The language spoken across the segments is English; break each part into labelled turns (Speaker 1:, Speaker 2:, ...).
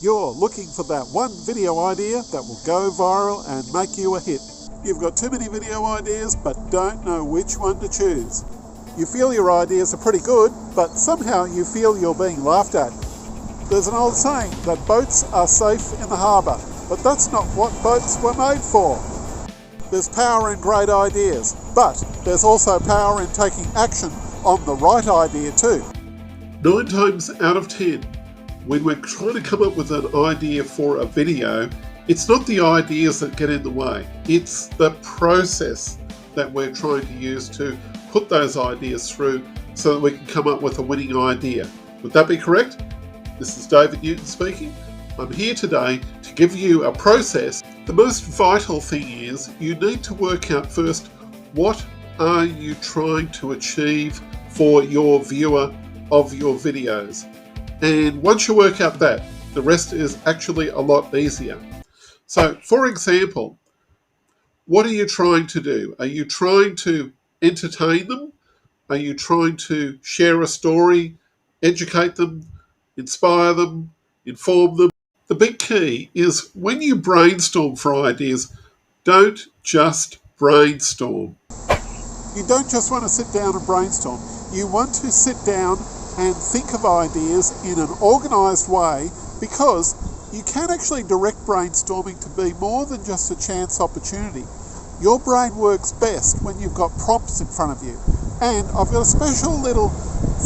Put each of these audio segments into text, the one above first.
Speaker 1: You're looking for that one video idea that will go viral and make you a hit. You've got too many video ideas but don't know which one to choose. You feel your ideas are pretty good, but somehow you feel you're being laughed at. There's an old saying that boats are safe in the harbour, but that's not what boats were made for. There's power in great ideas, but there's also power in taking action on the right idea too.
Speaker 2: 9 times out of 10, when we're trying to come up with an idea for a video, it's not the ideas that get in the way. It's the process that we're trying to use to put those ideas through so that we can come up with a winning idea. Would that be correct? This is David Newton speaking. I'm here today to give you a process. The most vital thing is you need to work out first, what are you trying to achieve for your viewer of your videos? And once you work out that, the rest is actually a lot easier. So, for example, what are you trying to do? Are you trying to entertain them? Are you trying to share a story, educate them, inspire them, inform them? The big key is when you brainstorm for ideas, don't just brainstorm.
Speaker 1: You don't just want to sit down and brainstorm. You want to sit down and think of ideas in an organised way, because you can actually direct brainstorming to be more than just a chance opportunity. Your brain works best when you've got prompts in front of you. And I've got a special little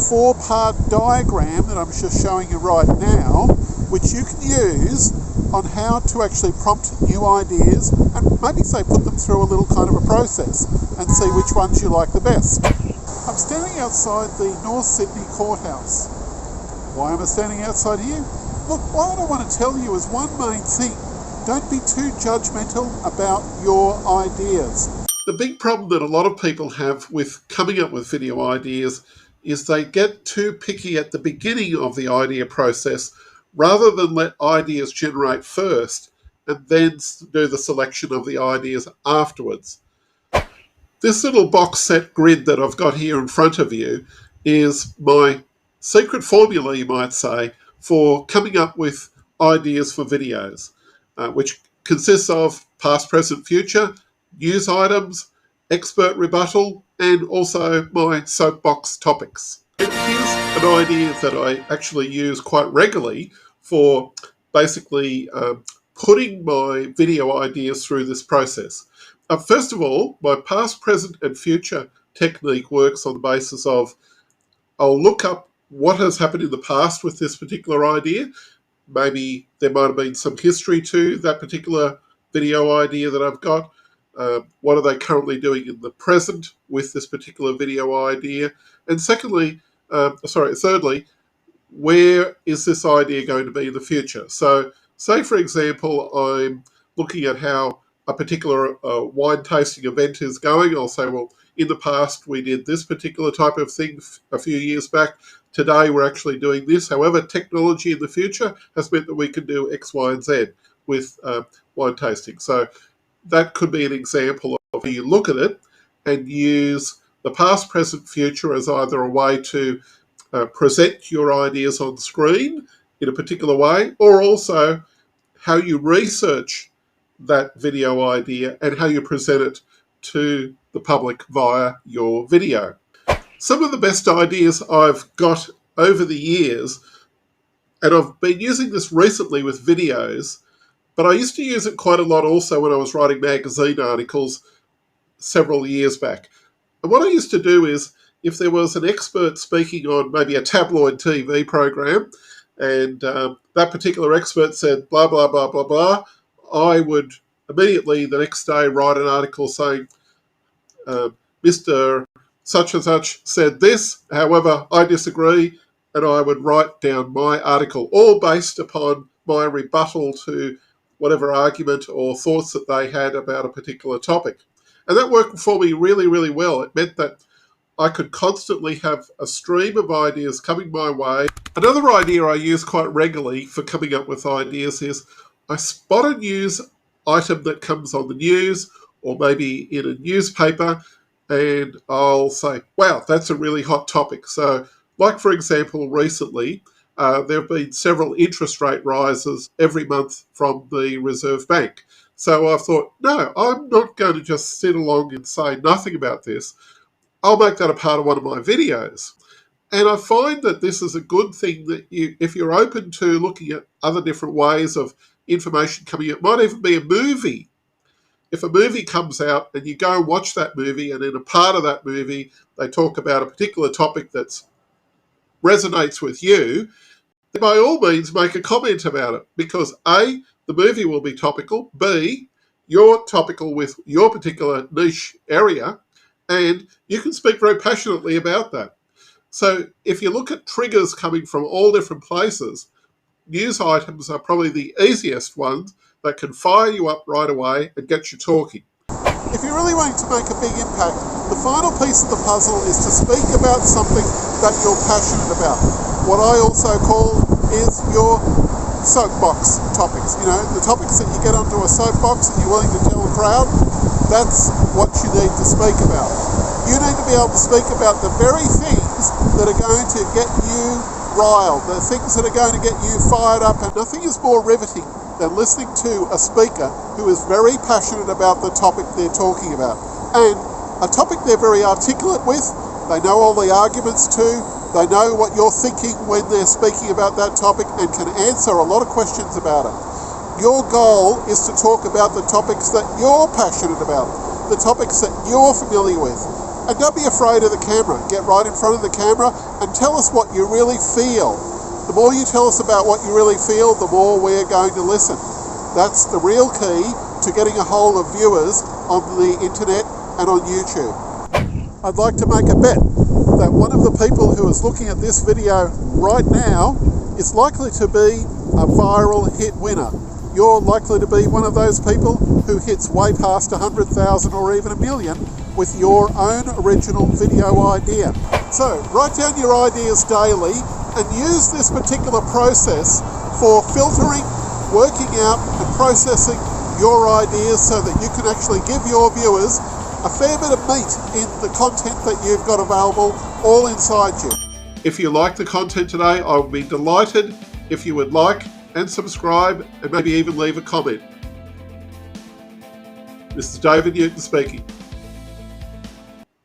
Speaker 1: 4-part diagram that I'm just showing you right now, which you can use on how to actually prompt new ideas and maybe say put them through a little kind of a process and see which ones you like the best. I'm standing outside the North Sydney Courthouse. Why am I standing outside here? Look, what I want to tell you is one main thing. Don't be too judgmental about your ideas.
Speaker 2: The big problem that a lot of people have with coming up with video ideas is they get too picky at the beginning of the idea process rather than let ideas generate first and then do the selection of the ideas afterwards. This little box set grid that I've got here in front of you is my secret formula, you might say, for coming up with ideas for videos, which consists of past, present, future, news items, expert rebuttal, and also my soapbox topics. And here's an idea that I actually use quite regularly for basically putting my video ideas through this process. First of all, my past, present, and future technique works on the basis of I'll look up what has happened in the past with this particular idea. Maybe there might have been some history to that particular video idea that I've got. What are they currently doing in the present with this particular video idea? And thirdly, where is this idea going to be in the future? So, say for example, I'm looking at how a particular wine tasting event is going. I'll say, well, in the past we did this particular type of thing a few years back. Today we're actually doing this. However, technology in the future has meant that we can do X, Y, and Z with wine tasting. So that could be an example of how you look at it and use the past, present, future as either a way to present your ideas on screen in a particular way, or also how you research that video idea and how you present it to the public via your video. Some of the best ideas I've got over the years, and I've been using this recently with videos, but I used to use it quite a lot also when I was writing magazine articles several years back. And what I used to do is, if there was an expert speaking on maybe a tabloid TV program, and that particular expert said blah, blah, blah, blah, blah, I would immediately the next day write an article saying, Mr. such and such said this, however, I disagree, and I would write down my article, all based upon my rebuttal to whatever argument or thoughts that they had about a particular topic. And that worked for me really, really well. It meant that I could constantly have a stream of ideas coming my way. Another idea I use quite regularly for coming up with ideas is I spot a news item that comes on the news or maybe in a newspaper, and I'll say, wow, that's a really hot topic. So, like for example, recently there have been several interest rate rises every month from the Reserve Bank. So I thought, no, I'm not going to just sit along and say nothing about this. I'll make that a part of one of my videos. And I find that this is a good thing that if you're open to looking at other different ways of information coming out, it might even be a movie. If a movie comes out and you go and watch that movie, and in a part of that movie they talk about a particular topic that resonates with you, then by all means make a comment about it, because A, the movie will be topical, B, you're topical with your particular niche area, and you can speak very passionately about that. So if you look at triggers coming from all different places, news items are probably the easiest ones that can fire you up right away and get you talking.
Speaker 1: If you're really wanting to make a big impact, the final piece of the puzzle is to speak about something that you're passionate about. What I also call is your soapbox topics. You know, the topics that you get onto a soapbox and you're willing to tell the crowd, that's what you need to speak about. You need to be able to speak about the very things that are going to get you riled, the things that are going to get you fired up, and nothing is more riveting than listening to a speaker who is very passionate about the topic they're talking about. And a topic they're very articulate with, they know all the arguments to, they know what you're thinking when they're speaking about that topic and can answer a lot of questions about it. Your goal is to talk about the topics that you're passionate about, the topics that you're familiar with. And don't be afraid of the camera. Get right in front of the camera and tell us what you really feel. The more you tell us about what you really feel, the more we're going to listen. That's the real key to getting a hold of viewers on the internet and on YouTube. I'd like to make a bet that one of the people who is looking at this video right now is likely to be a viral hit winner. You're likely to be one of those people who hits way past 100,000 or even 1 million with your own original video idea. So write down your ideas daily and use this particular process for filtering, working out and processing your ideas so that you can actually give your viewers a fair bit of meat in the content that you've got available all inside you.
Speaker 2: If you like the content today, I would be delighted if you would like and subscribe and maybe even leave a comment. This is David Newton speaking.